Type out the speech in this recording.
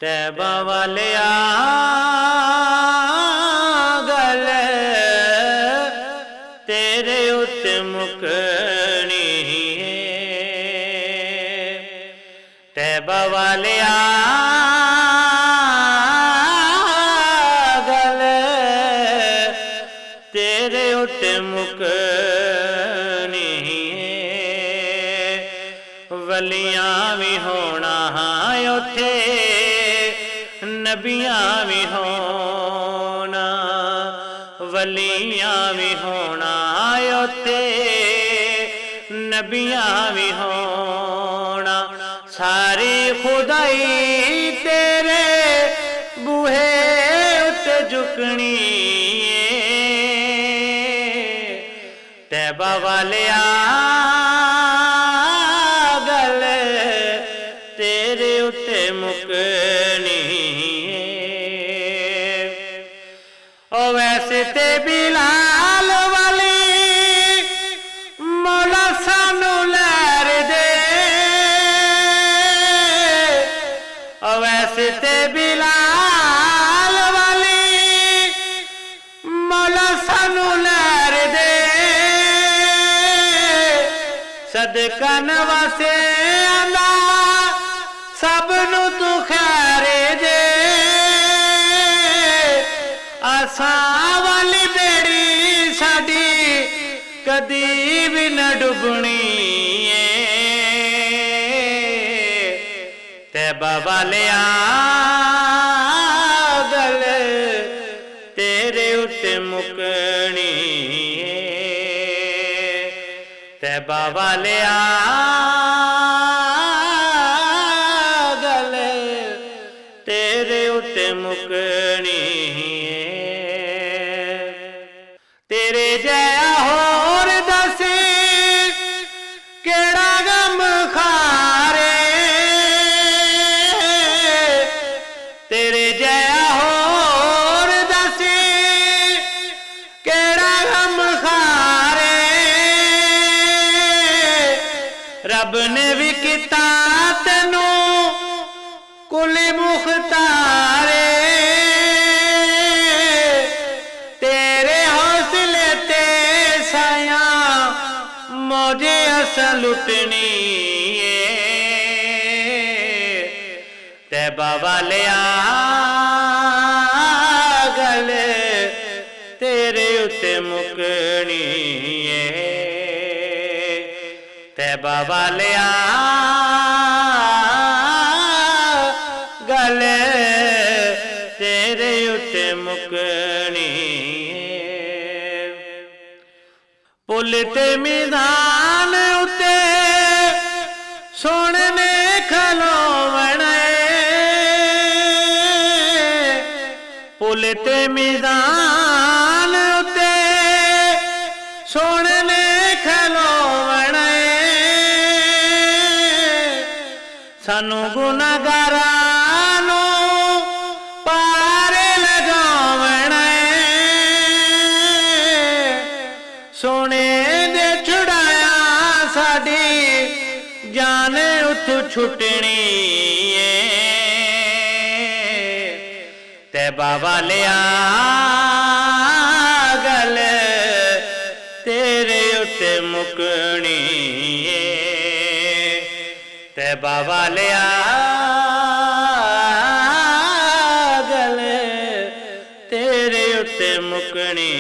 तैबा वालिया गल तेरे उत्ते मुकनी तैबा वालिया गल तेरे उत्ते मुकनी वलियां भी होना उथे नबियां भी होना वलियां भी होना उथे नबियां भी होना सारी खुदाई तेरे बूहे उत्ते झुकनी तैबा वालिया गल तेरे उत्ते मुकनी ओ वैसे ते बिलाल वाली मौला सानू लैर दे ओ वैसे ते बिलाल वाली मौला सानू लैर दे सदका नवासे आंदा सबनू तू खैर दे आसा वाली बेड़ी साडी कदी भी न डुबनी तैबा वालिया गल तेरे उत्ते मुकनी तैबा वालिया गल तेरे उत्ते मुकनी तेरे जया होर दस केड़ा गम खारे तेरे जया होर दस केड़ा गम खारे रब ने भी किता तेनू कुली मुख्तारे मौजे असल लुटनी तैबा वालिया गल तेरे उत्ते मुकनी तैबा वालिया गल तेरे उत्ते मुकनी पुल ते मैदान उते सोने ने खलोवण पुल ते मैदान उते सोने ने खलोवण सानू गुनाहगारां नू पार लगावण सोने दे छुड़ाया साडी जान उथों छुटनी तैबा वालिया गल तेरे उत्ते मुकनी तैबा वालिया गल तेरे उत्ते मुकनी